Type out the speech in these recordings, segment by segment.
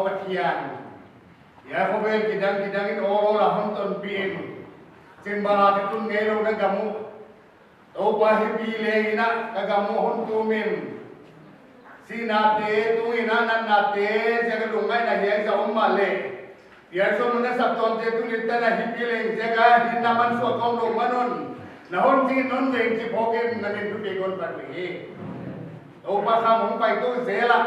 Patian. Ya kobel kidang in oro la honton pin. Sin bala ketun ngelo na gamu. Opa hipi lehina kagamu hontumin. Sinate tungina nanate jaga lungai na hiya sa ummale. Ya so muna sabton te tunita na hipi leng jaga hinaman so kong manon. Nahon sing non weng si poken na min tupi kon patwi. Opa kamong pa ito zela.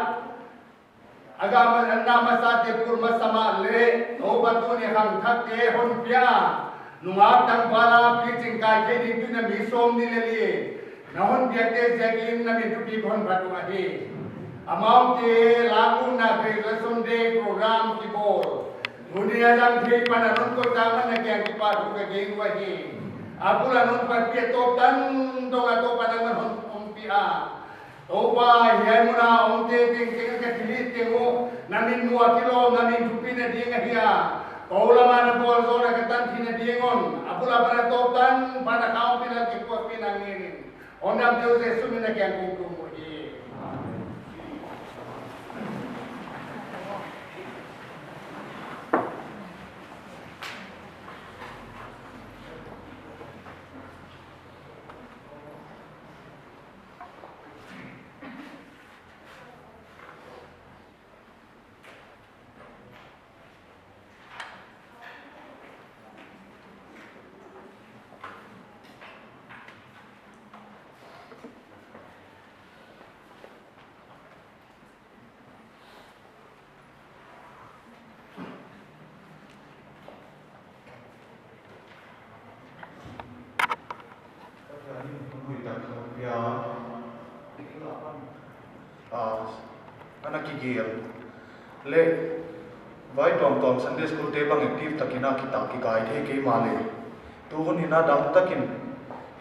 Agama nama sate pur masama le. Opa tu ni hang thak ke hon pia. Nungat tang pala pitching kai ke di tu na misom ni leli. Nahon biate jakin na min tupi kon patwi. Amau ke lagu na graduation day program ki bol. Dunia jang ke pananon ko taman na kya ki patu ka geng wahi. Aku lanun patpia topan dong atau panangan ompia. Topa hiai muna omte ting ting ke tilit tingu namin mua kilo namin tupina dinga hiya. Paula mana bol zona ketan tina dingon. Aku la para topan pada kaum pina ke kuat pinangin. Ondam teu se sumina ke angku muhi. anak kigil le vai tom Sunday school te bang active takina kitab ki guide he ke male tu hunina dam takin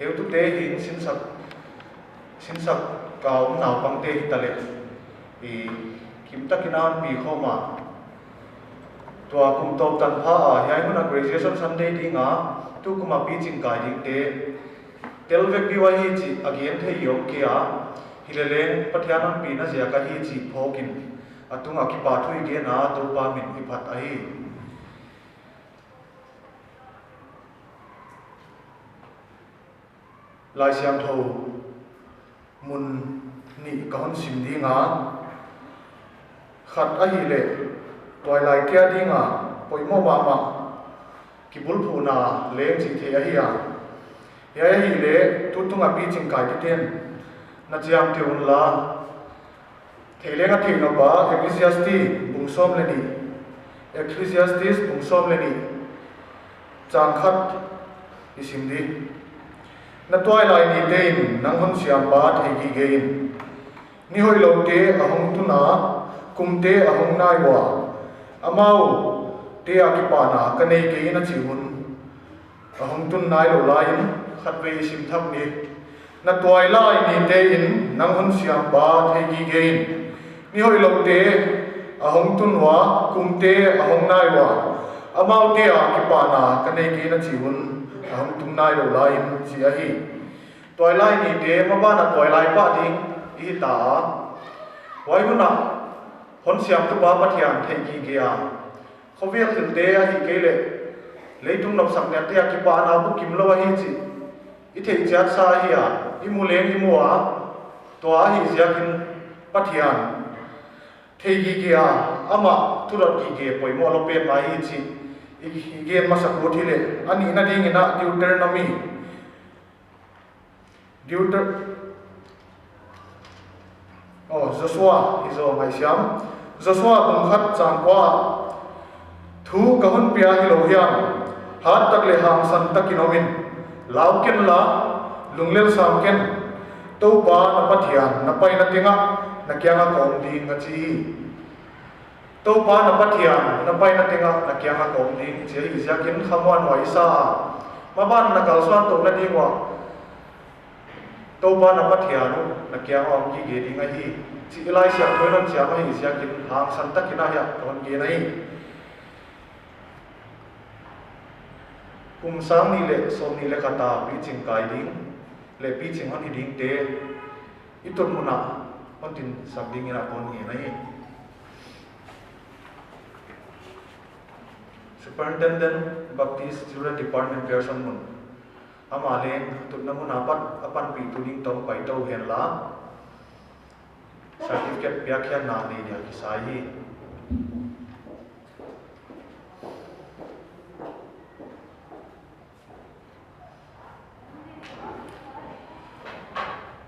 heu tu te hin sin sak kaum naw pang te tale e kim takina pi khoma tua kum top tan pha a yai huna graduation Sunday dinga tu kuma pi jing guiding te telvek bi wa hi chi again the yom ke a hileleng pathianam pi na zia ka hi chi phokin atunga ki pathui ge na to pa min hi phat ai lai siam tho mun ni kahon sim dinga khat a hi le toy lai tia dinga poimo ba ma ki bul phu na leng chi the a hi ya hi le tutunga pi ching kai ti ten na jam te un la thelenga thing no ba Ecclesiastes bungsom le ni Ecclesiastes bungsom le ni chang khat isim di na toy lai ni dein nang hon siam ba thei gi gein ni hoi lo te ahong tu na kum te ahong nai wa amau te akipa na kanei ke na chi hun ahong tun nai lo lai khat ve sim thap ni na toy lai ni te in nang hon siam ba thei gi gein ni hoi lo te ahong tun wa kum te ahong nai wa amau te akipa na kanei ke na chi hun ahong tun nai lo lai chi a hi toy lai ni te ma ba na toy lai pa ding i ta wai huna hon siam tu ba pathian thei gi ge a khovel til te a hi ke le leitung nop sak ne te akipa na bu kim lo hi chi i thei chat sa hi a imuleng imua to a hi ziakin pathian thei gi ge a ama turat gi ge poimo lo pe mai hi chi i ge ma sak ko thile ani na ding ina Deuteronomy Joshua izo mai siam Joshua bung khat chang kwa thu kahun pia hi lo hiam hat tak le ham san takinomin lauken la lunglel sam ken to pa na pathian na pai na tinga na kyanga kom ding nga chi to pa na pathian na pai na tinga na kyanga kom ding chi hi ziakin khamwan wai sa ma ban na kal swan to na dingwa to pa na pathian na kyanga om ki ge ding a hi chi ilai siam thoiron siam hi ziakin hang san takina ya ton ge nai kum sang ni le som ni le kata pi ching kai ding le pi ching hon hi ding te itun muna on tin sak ding ina kon nge nai Superintendent Baptist Children Department person mun ama le tut na mun apan pi tu ding tom pai to hen la certificate pya kya na ne dia ki sai hi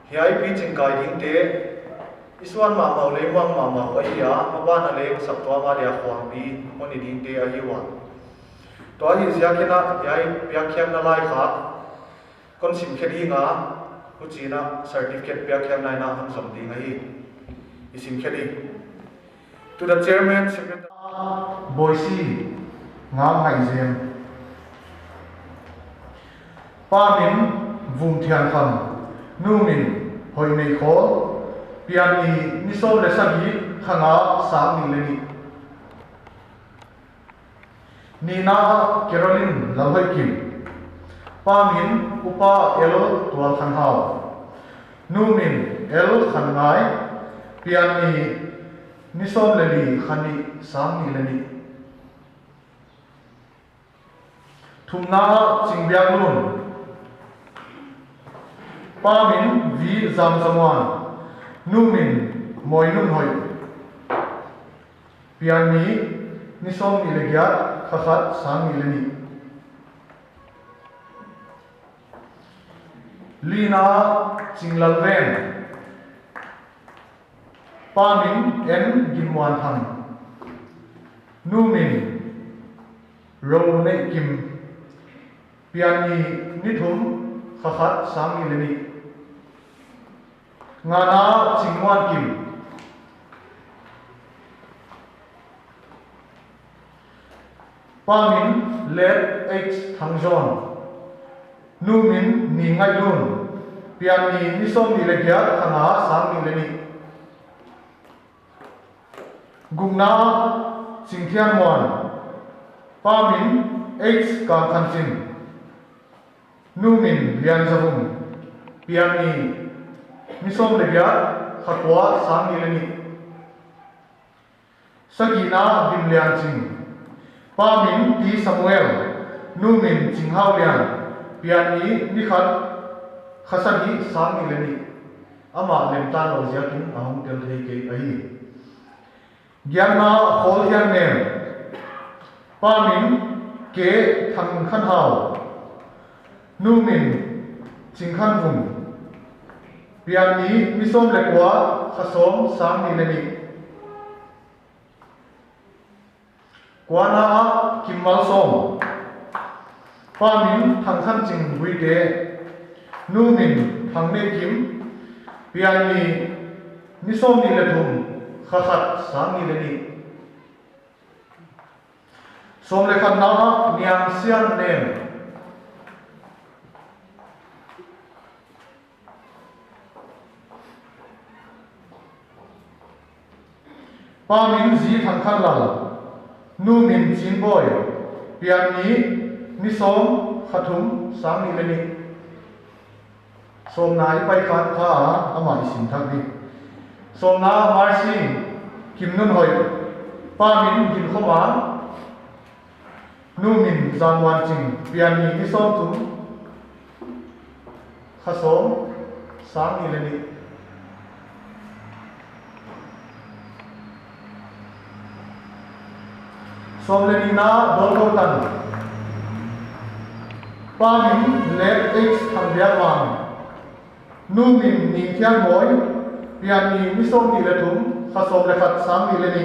hiai pi ching kai ding te iswan ma mau le wang ma mau ai ya ma ba na le sap to ma dia khwang pi moni ding te ai wa to hi zia kena hiai pya kya na lai kha kon sim khedi nga ku china certificate pya kya na na han som ding ai isim khedi to the chairman secretary Boise ngam hai jem pa min vung thian kham nu min hoi nei kho pian ni niso le sagi khanga sang ni le ni na Caroline lamhai kim pa min upa elo twal khan hao nu min el khan ngai pian ni nisom le ni khani sang ni le ni thumna chingbiak lun pa min vi zam zamwan nu min moi nun hoi pian ni nisom ni le gya khakhat sang ni le ni lina chinglal ven pa min en gimwan thang nu min ro ne kim pian ni nithum khakhat sang ni le ni ngana chingwan kim pa min let h thangjon nu min ni ngai dun pian ni nisom ni le gya khana sang ni le ni gungna chingthian mon pa min h ka khan chin nu min lian zavum pian ni nisom le gya khatwa sang ni le ni sagina dim lian ching pa min ti Samuel nu min chinghao lian pian ni ni khat khasani sang ni le ni ama lem ta lo zia kin ahong tel thei ke ai gyana hol hian ne pa min ke thang khan hao nu min chingkhan vum pian ni misom le kwa khasom sang ni le ni kwana kimmal som pa min thang khan ching bui de nu min thang ne kim pian ni misom ni le thum khakhat sang ni le ni som le khan na niang sian nem pa min zi thang khan lal nu min chin boy pian ni nisom khathum sang ni le ni som nai pai khat kha ama isim thak di som na marsi kim nun hoi pa min gin khoma nu min zangwan ching pian ni nisom tum khasom sang ni le ni som le ni na dol ko tan pa min le x thang bia wang nu min ni thian moi pian ni misom ni le thum khasom le khat sang ni le ni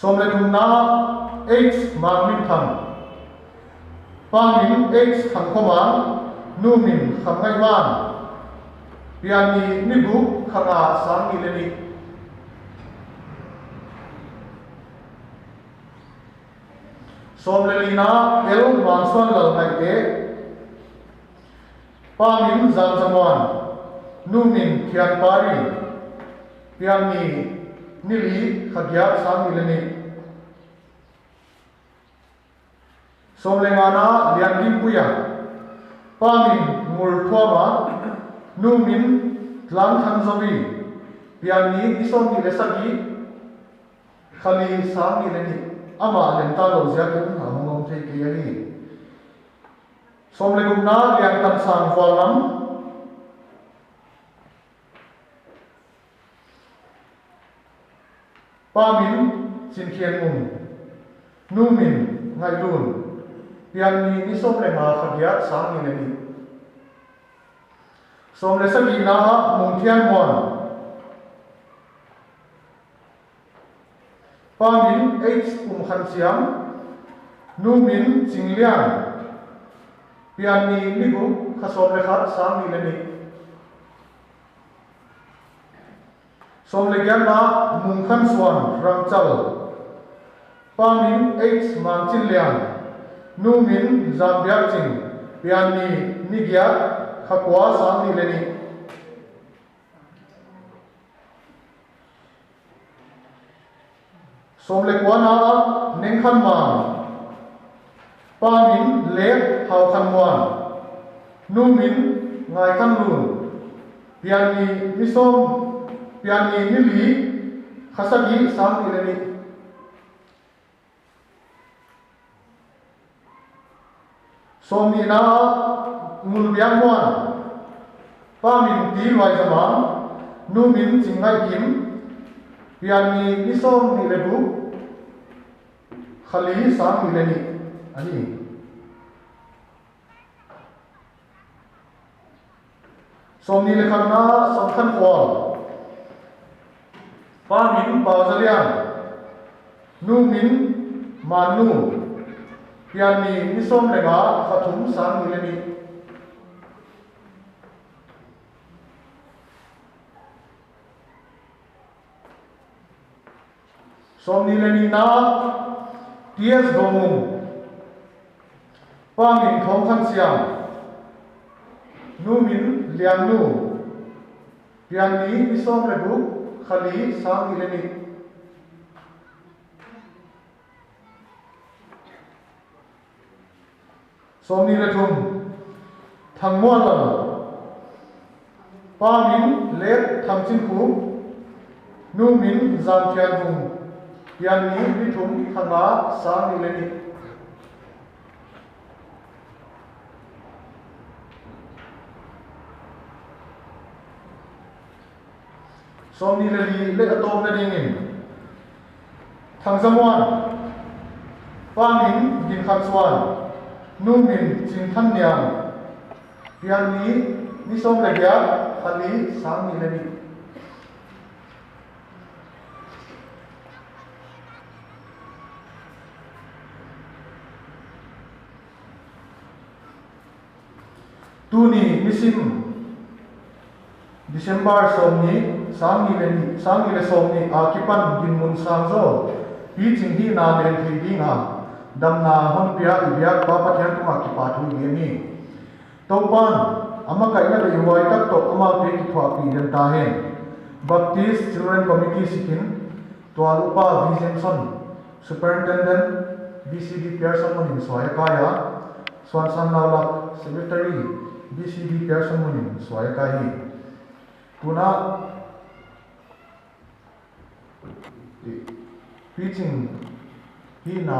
som le thum na x mang min thang pa min x thang khoma nu min kham ngai wan pian ni ni bu khanga sang ni le ni som le lina el mansuan lal ngai te pa min zam zamwan nu min thian pari pian ni nili khagya sang ni le ni som le ngana lian dim puya pa min mul thoma nu min tlang than zowi pian ni isom ni le sagi khali sang ni le ni ama lem ta lo zia kun ha mong thei ke ya hi som le gum na liang tan sang wal nam pa min sin khian mum nu min ngai lun pian ni som le ma khabiat sang ni le ni som le sagi na mong thian mon pa min h khan siam nu min jinglian pian ni gu khasom le khat sang ni le ni som le gyam na mung khan suan rang chal pa min h man chin lian nu min zambia ching pian ni gya khakwa sang ni le ni som le kwa na neng khan ma pa min le hau khan wan nu min ngai khan lun pian ni som pian ni li khasagi sang ni le ni som ni na ngul biang wan pa min ti loi zama nu min chingai kim pian ni som ni le bu khali sang ni le ni ani som ni le khan na som khan kwal pa min pa zalian nu min manu pian ni som le ga khathum sang ni le ni som ni le ni na ts gomung pa min thong khan siam nu min lian nu pian ni som le bu khali sang ni le ni som ni le thum thang mo la pa min le thang chin khu nu min zam thian hum pian ni thum thang ba sang ni le ni som ni le li le atom na ding in thang zamwan pa min din khan swan nu min chin than niam pian ni som le gya khali sang ni le ni tu ni misim December som ni sang ni le som ni akipan din mun sang zo pi ching hi na len thi ding ha dam na hon pia ibyak pa pa thian tuma ki pa thu ni ni to pan ama kai na le wai tak to ama pe ki thwa pi den ta hen Baptist Children Committee sikin Tualupa Vincentson Superintendent BCD Pearson Munin Soya Kaya Swanson Naulak Secretary BCD Pearson Munin Soya Kahi Tuna teaching hina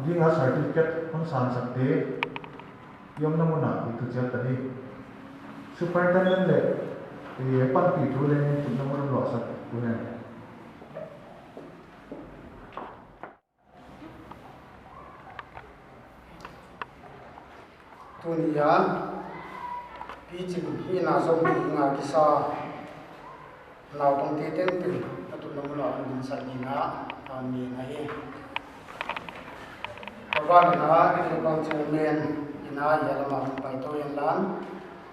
dinga certificate hon san sakte yom namuna itu tadi superintendent le pan pi thu le tu namuna lo sak tuna tunia teaching hina som dinga kisa nào trong thế tên từ tụi nó là mình sẽ nhìn nó nhìn này và nó cái con chữ miền nó giờ là mà bài tôi yên lắm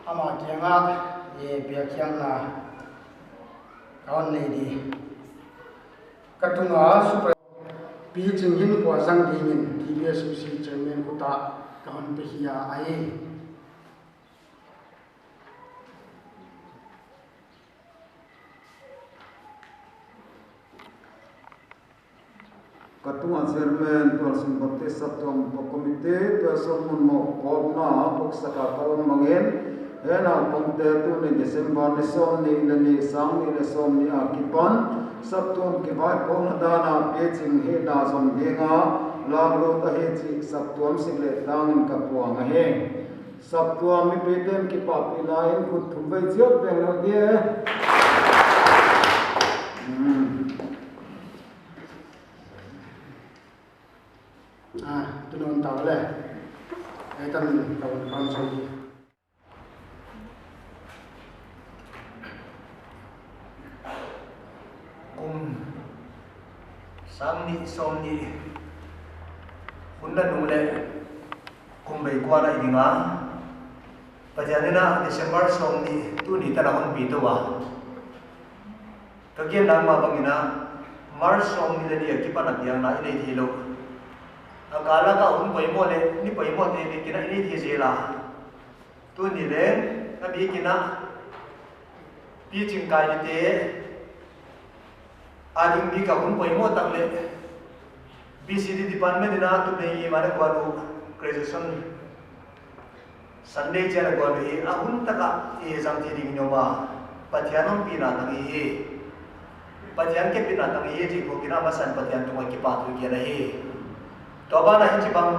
ama kia ngã về việc yang là con này đi các tụi nó super pi chừng hin của răng đi nhìn thì bây giờ suy chữ miền của ta con bây giờ ai Ketua Chairman Tuan Baptist Satom Komite Tuan Mun Pogna Poksaka Kawan Mangen Hena Ponte tu ni Desember ni som ni sang ni som ni akipan Sabtuam ki vai pong dana peching he na som denga lamlo ta he chi sabtuam single dangin kapuang he sabtuam mi petem ki papi lain kut thumbai jiot beng lo dia tunun tahu le, itu tahun konsol. Samni somni hunda nungle kumbai kuala idinga pajanina December somni tu ni tanahon bituwa kagian nama bangina March somni lagi akipan yang na ini hilo akala ka pai mo le ni pai mo te ni kina ini thijela tu ni le abi kina pi chingkai te ading bi ka pai mo tak le BCD department na tu nei mane kwanu graduation Sunday jana kwanu hi ahun taka exam thi ding nyoma pathianom pi na tangi hi pathian ke pi na tangi hi ji ko kina masan pathian tu ki pa tu ki na hi to ba na hi bang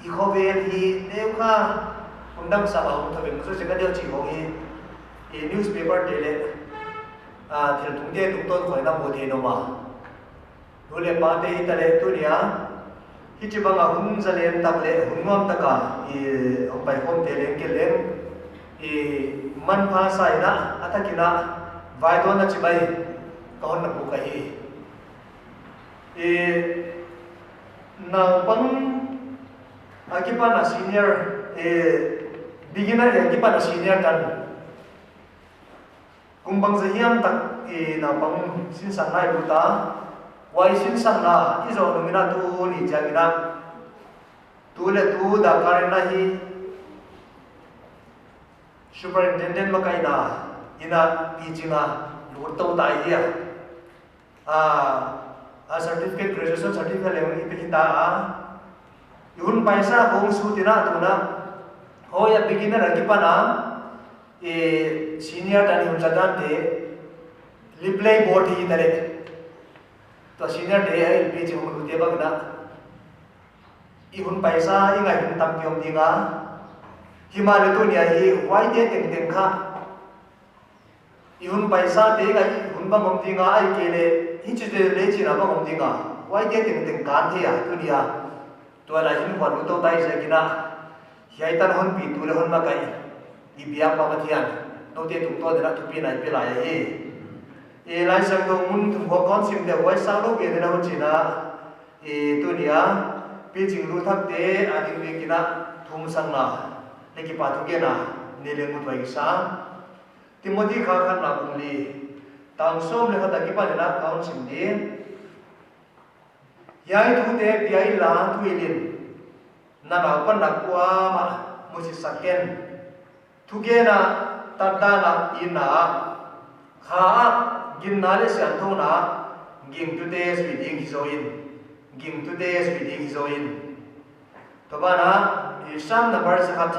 I khovel hi neuka undang sa ba un thabeng so se ka deu chi ho hi e newspaper tele thil thung de tung ton khoi na mo the no ma dole pa te tale tu nia hi chi bang a hun zalen tak le hun ngom taka e ong pai khom te leng ke leng e man pha sai na athakina vai don na chi bai ka hon na pu ka hi e na pang akipa na senior beginner akipa na senior kan kumbang zahiam tak na pang sinsan nai buta wai sinsan na izo numina tu ni jagina tu le tu da karin na hi superintendent makai na ina pijinga lurto ta hi a certificate graduation certificate level ipinta yun paisa kung sutina tuna hoya beginner akipana senior tani hunjadan te liplay board hi tare to senior te ai piji hum te bagna ihun paisa inga hin tam pyom dinga himale to nia hi wai te teng teng kha ihun paisa te ga hun bang hom dinga ai kele hi chi de le chi na bang hom dinga wai te teng teng kan the ya tu nia to la hin hon to tai se kina hiai tan hon pi tu le hon ma kai I biak pa mathian no te tung to de na tu pi nai pe la ya he e lai sang do mun thum ho kon sim de wai sa lo ge de na ho china e tu nia pi jing lu thak te ading le kina thum sang na le ki pa thu ge na ne le mu thoi sa Timothy kha khan na bung li tang som le kha ta ki pa de na kaun sim de yai thu te pi ai la thu ilin na na pan na kwa ma mu si saken thu ge na ta ta na ina kha gin na le sian tho na ging tu te swi ding hi zo in ging tu te swi ding hi zo in to ba na I sam na bar sa khat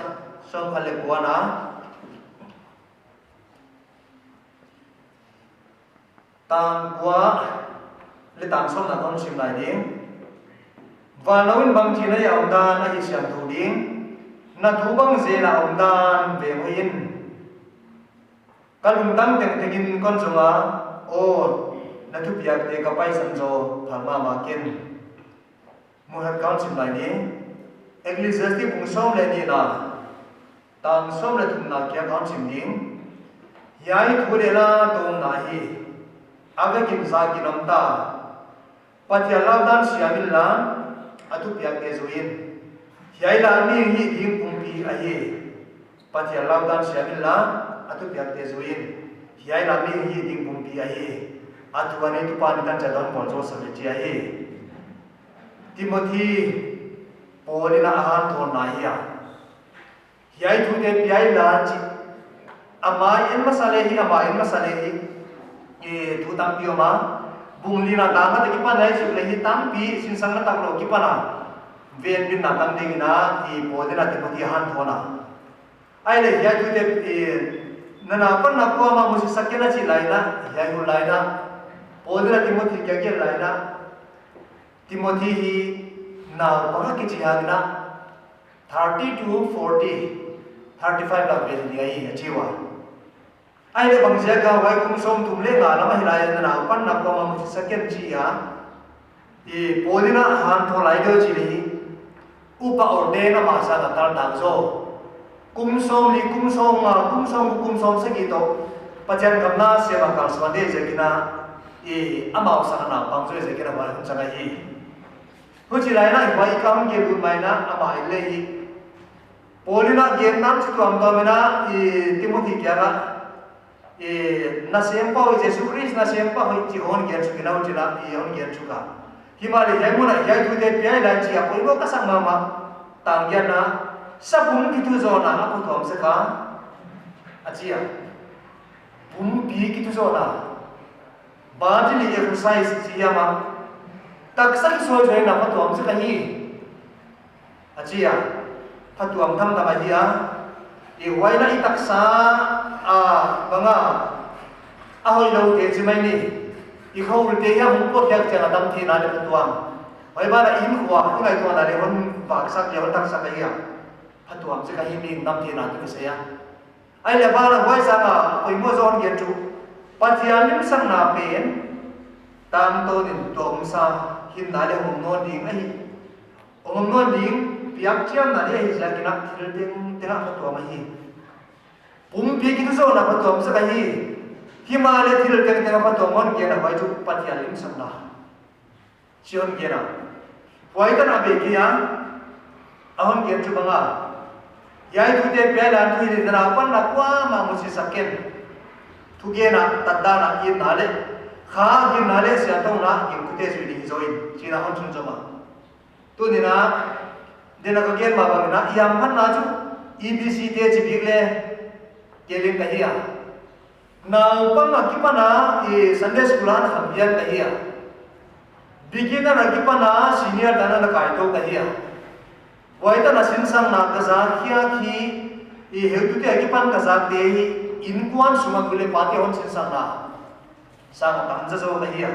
som khale kwa na tang kwa le tang som na kon sim lai ding và nấu bằng chỉ này ông ta na hi siam thu ding na thu bang ze la ông ta về hoin kalung tam teng tegin kon zonga o na thu piak te ka pai san zo pharma ma ken mo hat kaun sim lai ni ecclesiastic bung som le ni na tang som le thum na kya kaun sim ding yai thu le la tong na hi aga kim sa ki nam ta patya la dan siamil la atu piak te zuin hiai la ni hi ding pumpi a hi patya la dan siamil la atu piak te zuin hiai la ni hi ding pumpi a hi atu ani tu pa ni tan cha don pon zo sa le chi a hi Timothy polina ahan thon na hi a hiai thu te piai la chi ama in masale hi e thu tam pio ma bung li na ta ma te ki pa nai chu le hi tam pi sin sang na tak lo ki pa na ven bin na tam ding na I po de na te Timothy han thona ai le hiai thu te na na pan na ko ma mu si sakena chi lai na hiai hu lai na Podra Timothy kya laina Timothy hi now panga ki chihagna 30 to 40 35 la bel dia hi achiwa ai le bangja ka wai kum som tum le nga lama hilai na pan na ko ma second chi ya e podina han tho lai do chi li upa orde na ma sa na tar dang zo kum som se ki to pajan kamna se ma kal swade je kina e amao sa na pang zo je kina ba chang ai hu chi lai na wai kam ke bu mai na amai le hi Polina game nam chu am to mena e Timothy kya ga e na sempa ho Jesus Christ na sempa ho chi hon gen chu kina ho chila e hon gen chu ka himale yai mona yai thu de pai la chi a poi bo ka sang ma tang gen na sa bum ki tu zo na a pu thom se ka a chi a bum bi ki tu zo na ba ji li exercise chi ya ma tak sa ki so joi na pa thom se ka hi a chi a Patuam tham tama dia e waina itaksa a banga a hoi lo te chimai ni I khol te ya mu pot yak changa dam thi na le patuam wai ba la in khwa ngai to na le hon pak sak ya tak sak ya patuam se ka hi ni dam thi na tu se ya ai le ba la wai sa na oi mo zon gen chu patia lim sang na pen tam to din tom sa hin na le hom no ding ai hom no ding piak chiam na le hi ja kina thil ding tena patuam hi pum pi ki zo na patuam sa ka hi himale thil teng teng patuam on ke na wai chu patia lim sang na chion ke na wai tan abe ki ya ahon ke chu banga yai tu te pe la tu ni na pan na kwa ma mu si saken tu ge na tadda na in na le kha gi na le sia to na gi ku te su ni join chi na hon chun joma tu ni na dena ka gen ma ba na yam phan na chu EBC te chi big le ke ling ka hiya na pang na ki pa na e Sunday school an ham yan ka hiya beginner na ki pa na senior dana na kai to ka hiya wai ta na sin sang na ka za khia khi e he tu te ki pan ka za te hi in kwan suma gule pa te hon sin sang na sang tam za zo ka hiya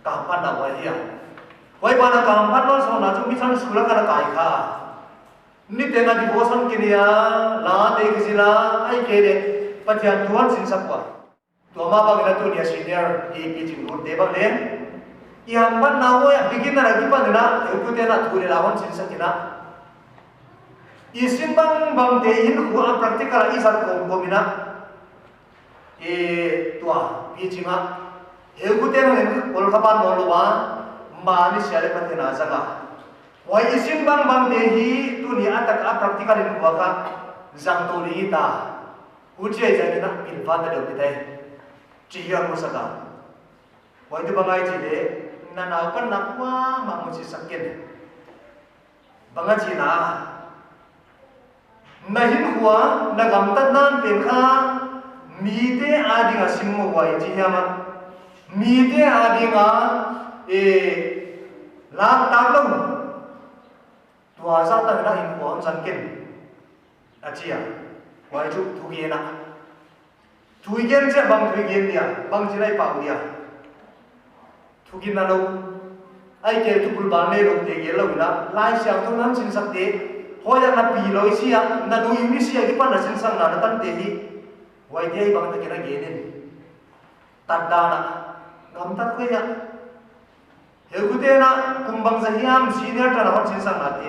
ka pan na wai hiya wai ba na kam pan no so na chu mi san school ka na kai kha ni te na devotion ki niya la te ki sila ai ke de pathian tuan sin sakwa to ma ba ga tu ni senior e pi jing ro de ba le yam ban na wo ya beginner ki pa na e ku te na thu le la hon sin sakina isim bang bang te in khu a practical is ar ko mina e tua pi jinga e ku te na kol kha ban no lo wa ma ni siale pathina zaga wai isim bang te hi tu ni atak a practical in wa ka zang to ri ta uche ja ni na in fa ta do tai chi ya mo saka wai tu bangai chi le na na pan na kwa ma mo chi saken banga chi na na hin huwa na gam ta nan pen kha mi te adi ga sim mo wai chi ya ma mi te adi ga e lam ta lo tua za ta na in ko san ken achia wai chu thu ge na thu gen che bang thu gen dia bang chi lai pa dia thu gin na lo ai ke tu bul ba ne lo te ge lo na lai sia tu nam sin sak te hoya na pi lo sia na du yu ni sia ki pan na sin sang na tan te hi wai te bang ta ke na ge nen tan da na gam ta ko ya he gu te na kumbang sa hiam senior ta na hon sin sang na te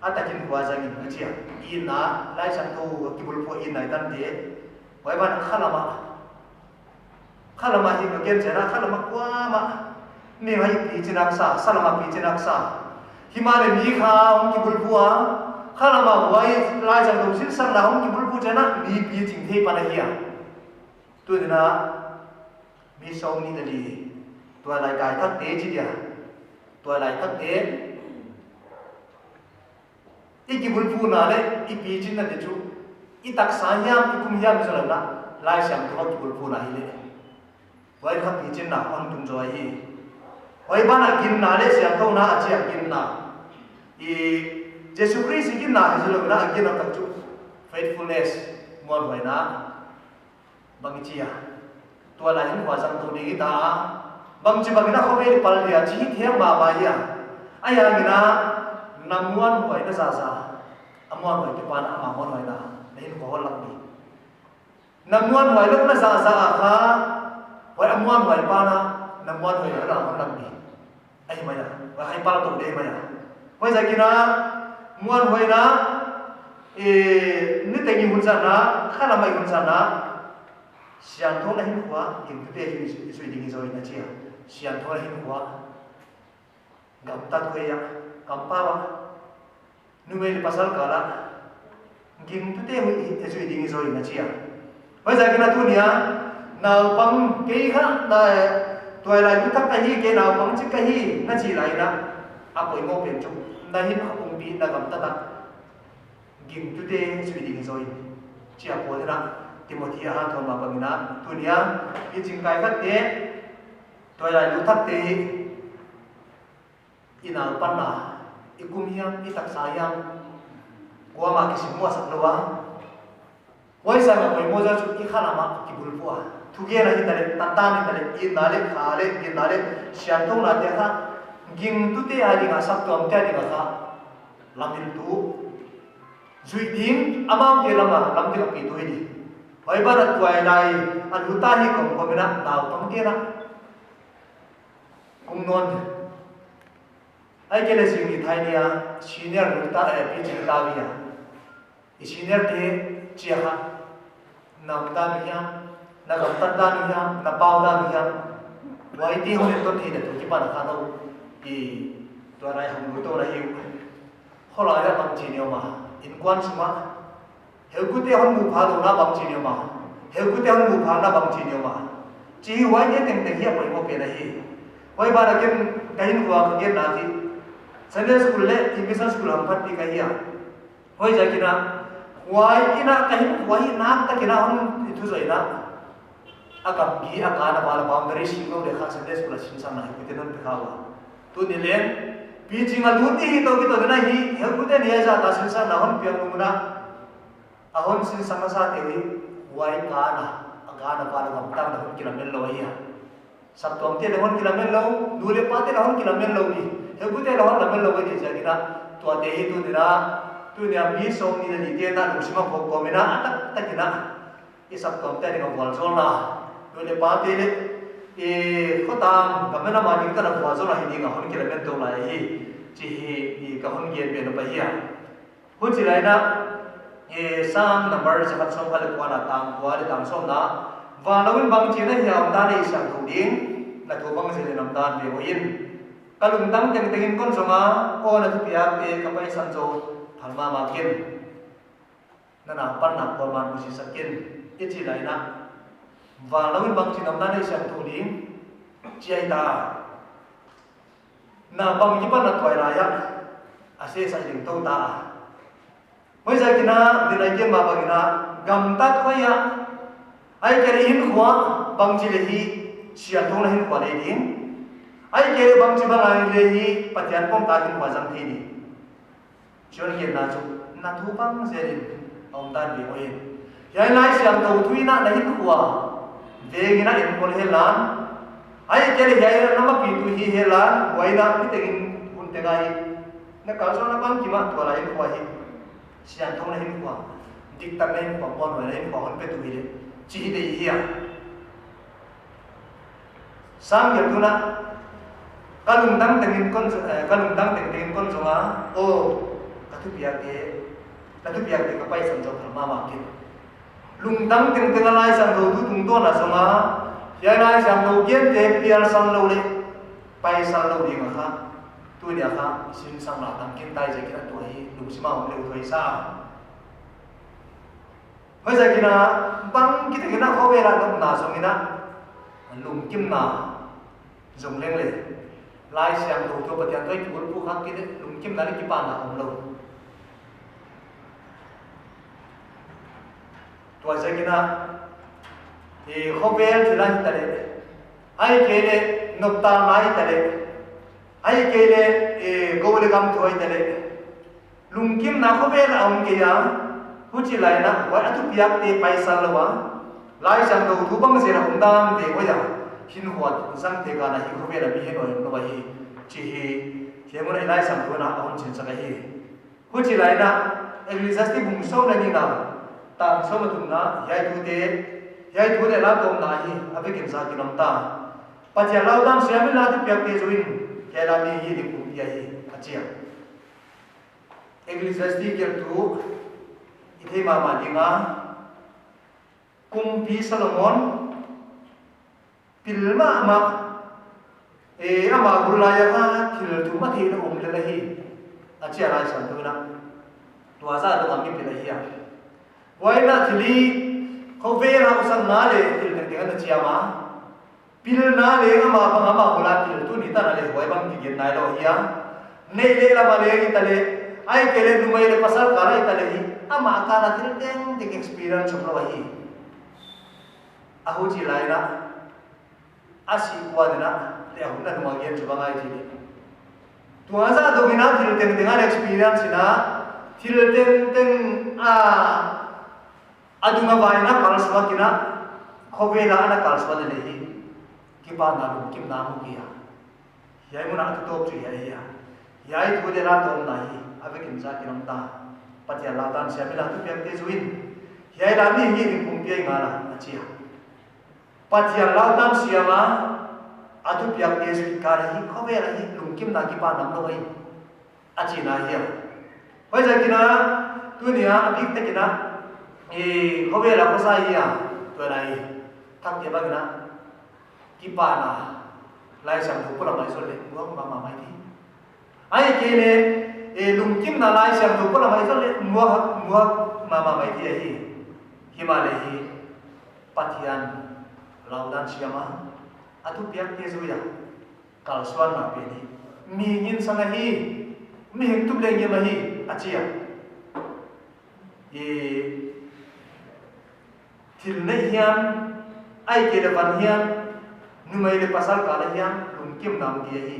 atakin kwa jang in achia in na lai sang to ki bul po in nai tan te wai ban khalama hi ko ken chena khalama kwa ma me hai pi chinak sa salama pi chinak sa himale mi kha hom ki bul puwa khalama wai lai sang to sin sang na hom ki bul pu chena mi pi ching the pa na hiya tu na mi som ni da li tua lại cài thắt tế chi dia tua lại thắt tế iki bul pu na le i pi chin na de chu i tak sa yam i kum yam zo na lai sam to ki bul pu na hi le wai kha pi chin na on tum zo hi wai ba na gin na le siam to na achia gin na i Jesus Christ gin na hi zo na gin na tak chu faithfulness mon wai na bang chia tua lai hin kwa sang tu ni ta bang chi bang na khobe pal dia chi thiam ma ya aya gina namuan hoi na sa amuan hoi ti pan ama mon hoi na nei ko hol ni namuan hoi lok na sa kha hoi amuan hoi pa na namuan hoi na hol ni ai ma ya wa hai pa to de ma ya hoi za gina muan hoi na ni te ni hun sa na khala mai hun sa na sian thong na hin kwa kim te hi sui ding zoi na chia sian thong na hin kwa gam ta thoi ya gam pa ba nu me pasal kala kim te hi sui ding zoi na chia hoi za kina tu nia nào bang ke kha na toy lai tu tak ka hi ke nào bang chi ka hi na chi lai na apoi mo pen chu na hin khapung bi na gam ta ta kim tu te sui ding zoi chia po na Timothy ha thon ma bangina tunia i jingkai khat te toya lu thak te ina panna ikumhiam i tak sayang kwa ma kisimwa saklowa wai sa ma poi moja chu i khala ma ki bulpua thuge na hi tale tata ni tale i nale khale ki nale sian thong na te kha ging tu te ali nga sak tom te ni kha lamil tu zui ding amam te lama lam te pi tu hi hoi barat kuai lai an huta hi kom komina dau tom ke na kum non ai ke le sing ni thai nia senior huta e pi chi ta wi ya i senior te chi ha nam ta mi ya na gam ta da mi ya na pau da mi ya wai ti ho le to thi de to ki pa na kha no i to rai hum lu to ra hi ho la ya bang chi ni ma in kwan suma heu ku te hon mu pha do na bang chi ni ma heu ku te hon mu pha na bang chi ni ma chi wai ne teng teng hi poi mo pe na hi wai ba ra ken kain wa ka gen na ji Sunday school le mission school ham phat ti ka hi ya hoi ja kina wai ina kain wai na ta kina hon thu zoi na akam gi akana bala boundary singo de kha Sunday school sin sam na hi te non pe kha wa tu ni len pi chi ma lu ti hi to ki to na hi heu ku te ni ja ta sin sa na hon piang nu na ahon sin samasa tewi wai kana agana para gam tang na hon kilamen lo ya sab tom te hon kilamen lo dule pa te hon kilamen lo ni he ku te hon lamen lo ni ja kina to te hi tu dira tu ne mi som ni ni te na lu sima ko ko mena atak ta kina i sab tom te ni ko wal zol na dule pa te le e khotam gamena ma ni ta na wal zol na hi ni ga hon kilamen to la hi chi hi i ka hon ge pe no pa hi ya hu chi lai na sang number se khat som khale kwa na tam kwa le tam som na wa lawin bang chi na hiam da nei sang thu ding na thu bang se le nam dan be hoin kalung tang teng tengin kon songa o na thu pia te ka pai san jo phalma ma kin na na pan na ko man bu si sakin e chi lai na wa lawin bang chi nam da nei sang thu ding chi ai ta na bang ji pan na twai ra ya ase sa ding to ta hoi za kina dinai ke ma bagina gam ta khoya ai ke hin khwa bang chi le hi sia thong hin kwa le ding ai ke bang chi bang ai le hi patyan pom ta hin kwa jang thi ni chon ke na chu na thu bang se din om tan bi oi yai lai siam to thui na hin khwa ve gina in kol he lan ai ke le yai na ma pi tu hi he lan wai na pi te gin kun te gai na ka so na bang ki ma to la hin khwa hi sian thong na hin kwa dik tak na hin kwa pon wa na hin kwa hon pe tu hi de chi de hi ya sang ya tu na kalung dang tengin kon so nga o ka tu pia ke ka pai san jo ma ma ke lung dang teng teng lai san do tu tung to na so nga ya lai san do gen te piar san lo le pai san lo di nga kha tu dia kha sin sang la tam kin tai je kina tu hi lu sima om le thoi sa hoi za kina bang kita kina kho ve la nom na so ngina lung kim na zong leng le lai siang tu to patian toi pur pu khak ki de lung kim na le ki pa na om lo to za kina e kho ve ti la ta le ai ke le nok ta mai ta le ai ke le e go le gam thoi ta le lung kim na kho ve la om ke ya hu chi lai na wa atu piak te pai sa lo wa lai sang do thu bang zera undam te oya hin huat sang te kana hi khove la bi he no ba hi chi hi hiamun ai lai sang do na on chin sa hi hu chi lai na ecclesiastes bung so la ni na ta so ma tum na yai thu de la tom na hi avekin sa ki nam ta pa ja lau dam sia mi la ti pyak te zuin ke la mi hi di kum ya hi achia ecclesiastes ker tu ithei ma ma dinga kumpi Solomon pilma ama ama gulaya ha thil tu ma thei na le la hi achia lai san tu na tua za do ami pila hi ya wai na thili kho ve ra usang na le thil te na chia ma pil na le ama gula thil tu ni ta na le wai bang ki gen nai lo hi ya nei le la ma le ki ta le ai ke le numai le pasal ka ra ta le hi ama ka na thil teng te experience of lo hi ahu chi lai na asi kwa de na le ahu na ma gen chu ba ngai thi tua za do gi na thil teng teng na experience na thil teng adunga vai na kalswa kina khobe la na kalswa de hi ki pa na lu kim na mu ki ya yai mu na tu top chi ya yai thu de la tom na hi ave kim sa ki nam ta patya la dan sia mi la tu pek te zuin yai la mi hi kum pi nga la achia patya la dan sia ma atu pek te zuin ka hi khobe la hi lum kim na ki pa nam lo hi achi na hi wai za kina tu ni a abik te kina khobe la ko sa hi ya tu lai thak te ba kina ki pa na lai sang thu pura mai so le muak ma mai thi ai ke le lum kim na lai sang thu pura mai so le muak ma mai thi hi himale hi pathian laudan siama atu piak te zu ya kal swan na pe ni mi ngin sang hi mi hing tu le nge ma hi achia thil nei hiam ai ke le van hiam numai le pasal ka le hiam lum kim nam ki hi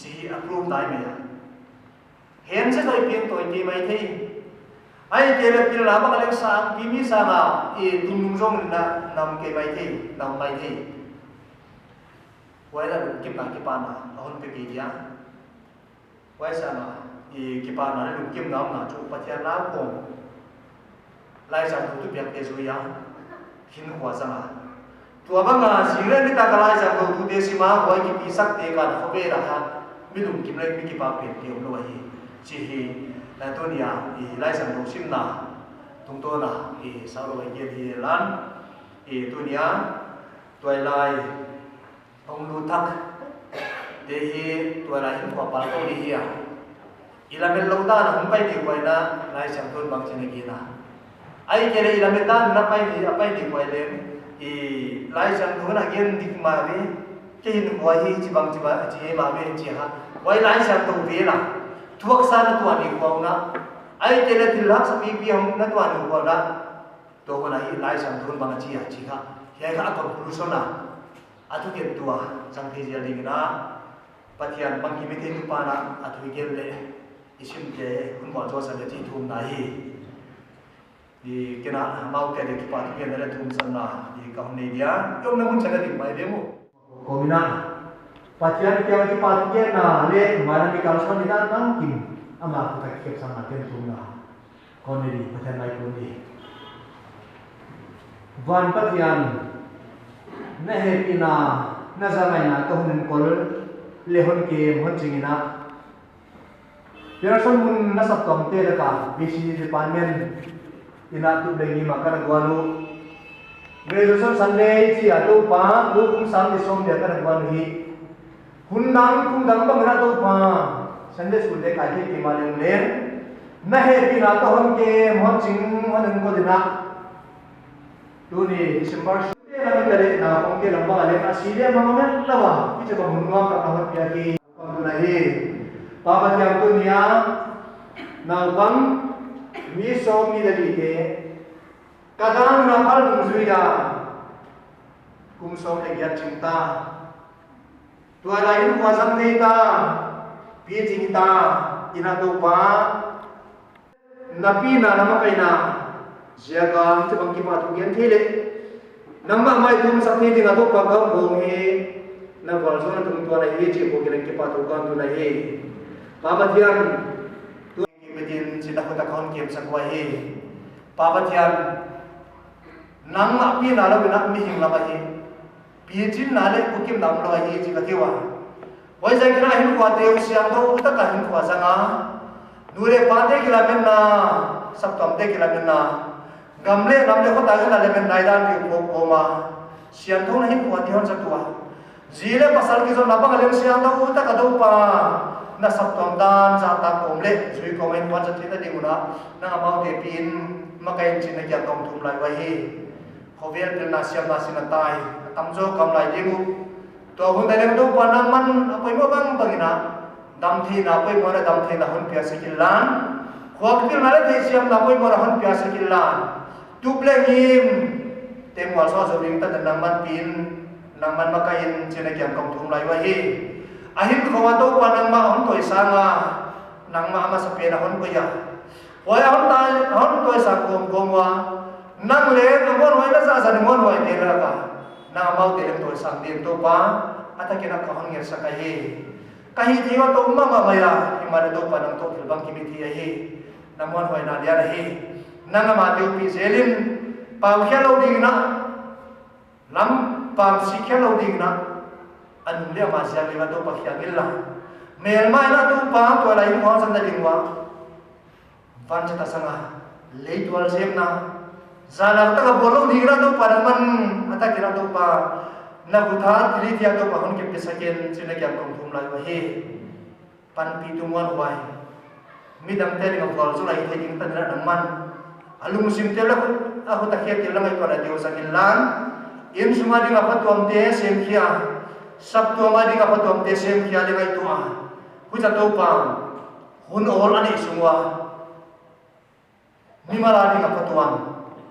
chi approve dai me ya hen se doi pin toi ki mai thei ai ke le pil la ba ka le sang pi mi sa na tum nung jong na nam ke mai thei nam mai thei wai la lum kim na ki pa na ahon pe ki ya wai sa na ki pa na lum kim nam na chu pathian la kom lai sang tu piak te zu ya hin hua sang tua banga singre ni ta kalai sang do tu de sima hoi ki pisak te kan khobe ra ha milum kim lai mi ki pa pe ke lo hi chi hi la to nia lai sang do sim na tung to na sa lo ge hi lan tu nia toi lai ong lu thak de hi toi lai hin kwa pa to ni hi ilamen lo da na hum pai ni kwai na lai sang ton bang chen gi na ai ke le ilamen da na pai ni kwai le lai sang thu na gen dik ma ve ke hin hoi hi chi bang chi ma ve chi ha wai lai sang tu ve la thuak sa na tu ani ko na ai ke le thil hak sa pi pi hom na tu ani ko na to ko na hi lai sang thun bang chi ha chi ha he ka ko lu so na atu ke tua sang the je ding na pathian bang ki me the pa na atu ge le isim ke kun ko jo sa le chi thum na hi kena mau ke de pa ke na thum san na ka ne dia yom na mun chana di mai demo komina pathian ke ki pa ke na le mana mi kal san na nang kim ama ku ta ke sang na ten thum na kon ni pathian mai ko ni van pathian na he ina na za mai na ka hun kol le hon ke hon chingina person mun na sap tom te ka bc department ina tu lengi makan guanu graduation sunday chi atu pa lu kum sang de som de kan guanu hi hundang kum dang ba na tu pa sunday school de ka ki ma leng len na he pi na to hon ke mo ching hon ko dina tu ni december de na mi tare na ong ke lamba le na si de ma men lawa ki che ko mun ngam ka hon pya ki kon tu na hi pa ba jam tu nia na bang mi so mi da di ke kadang na pal dum zuya kum so le gyat cinta tua lain kwa sam nei ta pi cinta ina do pa na pi na nama kai na sia kam te bang ki pa tu gen thile nang ma mai tum sakni ding ato pa kam bong hi na wal so na tum to na hi chi ko ki pa to kan tu na hi pa ba thian tu ki bedin chi da ko ta kon kem sak wa hi pa ba thian nang ma pi na la bina mi hing la ba hi pi chin na le ku kim nam lo hi chi ka thiwa wai jai kra hin kwa te siang do ta ka hin kwa sanga nure pa te ki la men na sap tom te ki la men na gamle namle ko ta ga le men nai dan ki ko ma siang do na hin kwa ti hon sa tuwa zile pasal ki zo na ba ga le siang do ta ka do pa na sap tom dan za ta kom le zui ko men wan sa thi ta ding na na ma te pin ma kai chin na ya tom thum lai wa hi khovel pil na siam na sin tai tam zo kam lai ding to hun dai lem do pa nang man apoi mo bang bangina dam thi na apoi mo na dam thi na hun pia sekilan khok pil na le thi siam na apoi mo na hun pia sekilan tu ble him tem wal so zo ring ta nang man pin nang man ma kain chena kyam kom thum lai wa hi ahin khawa do pa nang ma hun toi sanga nang ma ma sa pe na hun ko ya hoi hun tai hun toi sa kom wa nang le ngon hoi na sa sa ngon hoi te la ka na mau te lem to sang din to pa ata kena ka hon ngel sa kahi kahi thiwa to ma ma maya himana do pa nang to thil bang kimi thi hi namon hoi na dia hi nang ma te pi zelin pa khelo ding na lam pa si khelo ding na an le ma sia le do pa khya gil la mel mai na tu pa to lai ho san da ding wa van cha ta sanga le twal sem na zala ta ka bolo ding na do pa man ata kira do pa na butha tri dia do pa hon ke pesaken sina kya kom thum lai wa he pan pi tu mon wai mi dam te ring of so lai thing tan ra dam man alung sim te la a ho ta khe te la mai pa na deu sa lan in suma ding a phatom te sem khia sab to ma ding a phatom te sem khia le ngai tu a hu cha do pa hun ol ani sungwa ni mala ding a phatom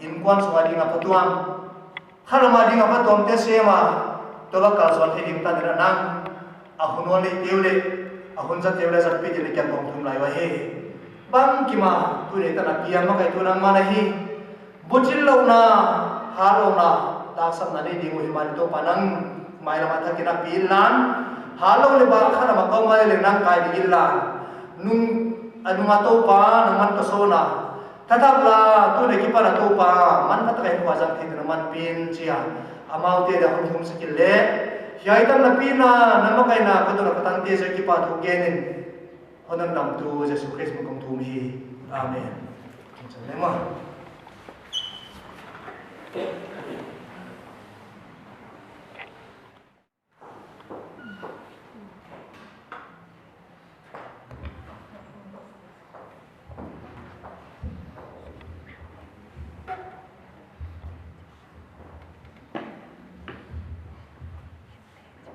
in kwan so ding a phatom khalama ding a phatom te sema to ba kal son thing tan ra nang a hun oli teule a hun za teule za pi de kya kom thum lai wa he bang kima tu ne ta na pia ma kai tu nang ma na hi buchil lo na ha lo na ta sam na ni ding hi man to panang mai la ma tha kina pi lan ha lo le ba khana ma ko ma le nang kai di lan nung anu ma to pa nang man to so na tatap la tu ne ki pa na to pa man pa ta kai kwa jang thi na man pin chia amau te da hum sikil le hiai tan na pi na na ma kai na ka to na ka tan te se ki pa thu genin honan nam tu Jesu Christ mo kong thum hi amen salema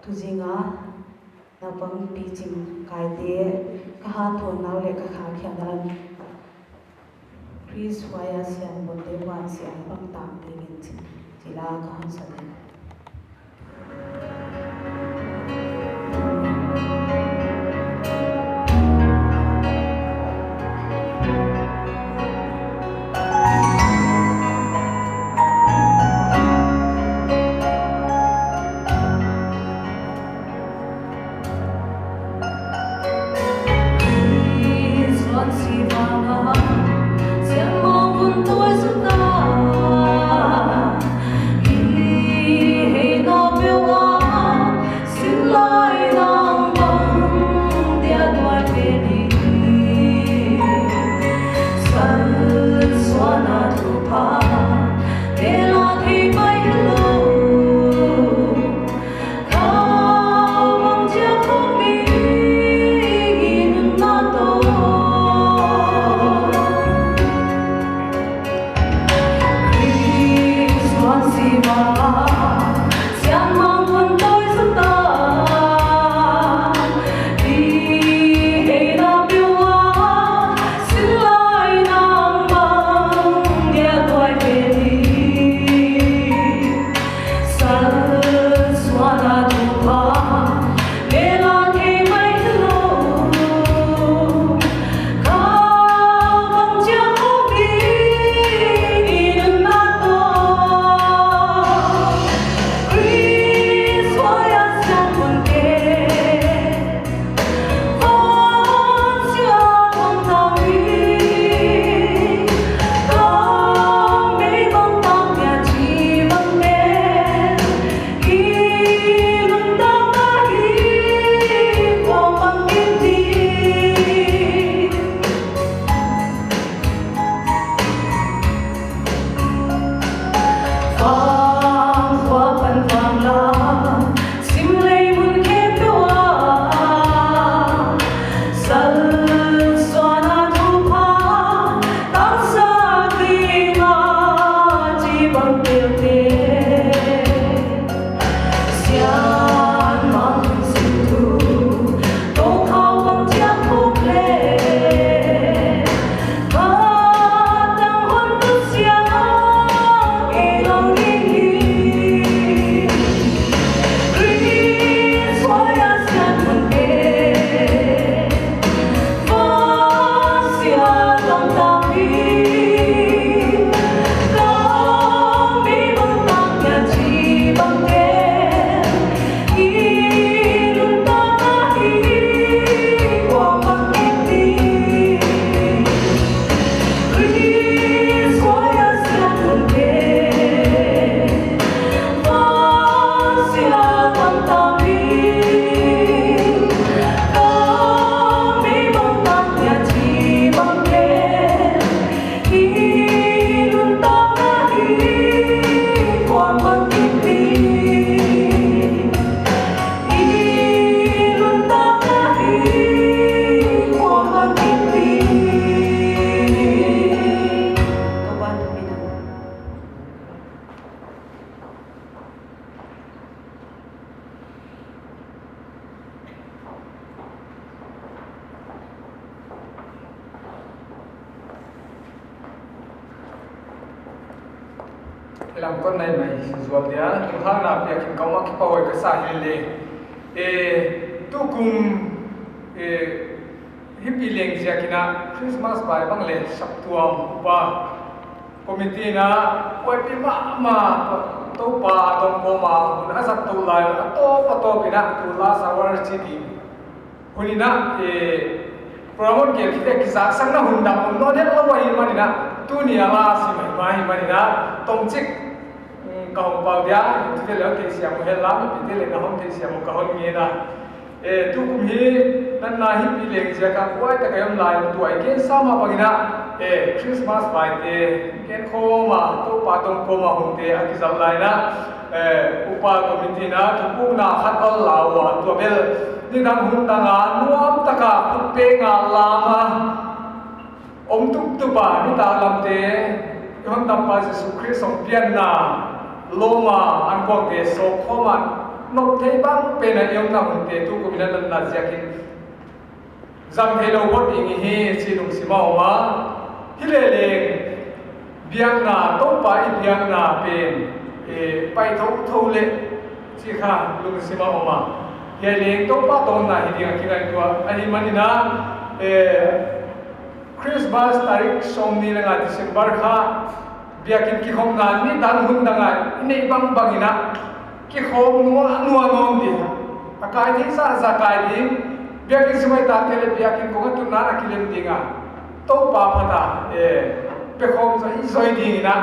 tuzinga na pang pichim kai de ka ha thon naw le ka kha khya dan Chris waya sian bon de wan sian pang tam tingin chila ka han sa de làm con này mày ruột đĩa chúng ta làm việc thì có một cái bầu cái xài lên tu cùng hippie leng gì kina Christmas bài bang lệ sắp tuang và committee na quay phim mà tu pa tông cô mà nó sắp tu lại nó to kina tu la sawar city huni na promote ke kita kisah sang na hundang no dia lawai mani na tu ni ala si mai mani na tong chik kahong pau dia tu le ke sia mo hela mi te le na hom ke sia mo kahon nge na tu kum hi nan na hi pi leng ja ka kwai ta kayam lai tu ai ken sama bagina Christmas bai te ken kho ma to pa tong ko ma hum te akizal lai na upa committee na tu pu na khat al lawa tu bel ni dang hun danga nuam taka pupe nga lama om tuk tu ba ni ta lam te yon tam pa Jesu Christ ong pian na loma an ko te so khoma no thei bang pe na yong na hun te tu ko mina nan na jakin zam thei lo bot ing hi chi nung si ma wa hi le le biang na to pa i biang na pen pai thâu le chi kha lung si ma ma ye le to pa ton na hi dia ki rai tua ani manina Christmas tarik som ni nga December kha biakin ki khom na ni dan hun danga nei bang bangina ki khom nuwa non di akai thi sa zakai di biakin simai ta tele biakin ko tu na na kilem dinga to pa phata pe khom zoi ding na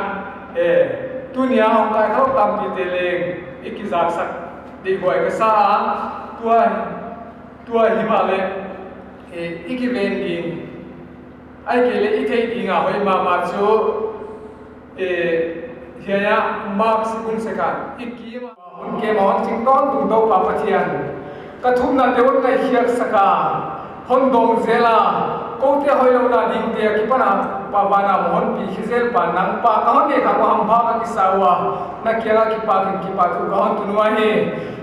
dunia hong kai khau tam ti tele ikizak sak di boy ka sa tua himale ikiven din ai kele ithei dinga hoi ma chu hiya mark sikun seka ikima mun ke mon ching ton tung do pa pathian ka thum na deun kai hiak saka hon dong zela ko te hoi lo na ding te ki pana pa bana mon pi khizel pa nang pa ka hon ne ka ko ham bha ka kisawa na kela ki pa tu ka hon tunwa he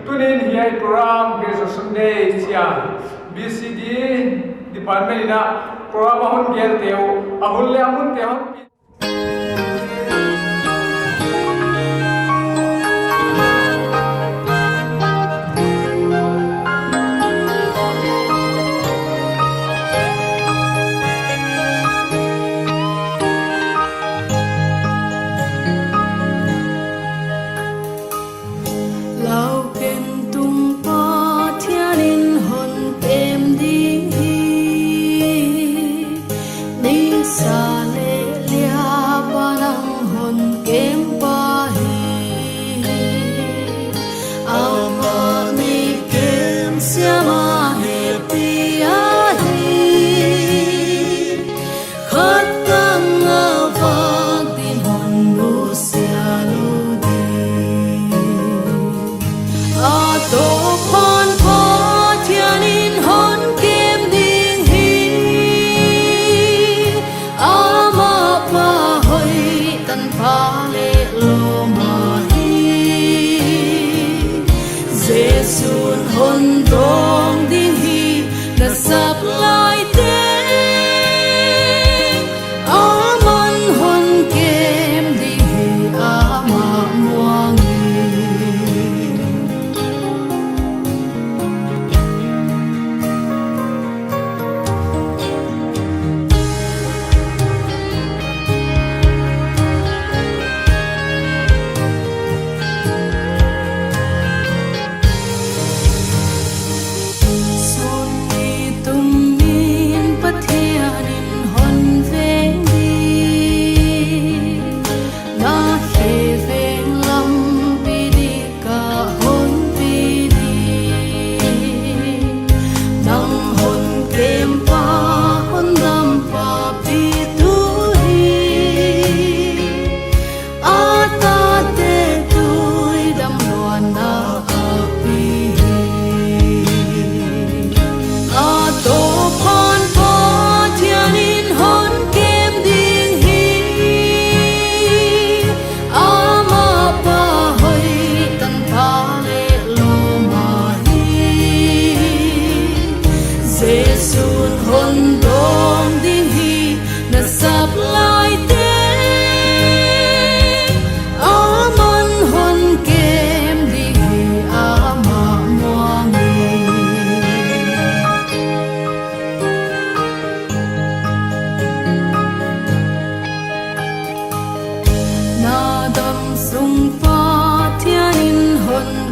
tunin hiya program Grace Sunday sia BCD department ina program hon gel teu ahul le amun te hon Hãy subscribe cho kênh Ghiền Mì Gõ để không bỏ lỡ sung pha thiên in hồn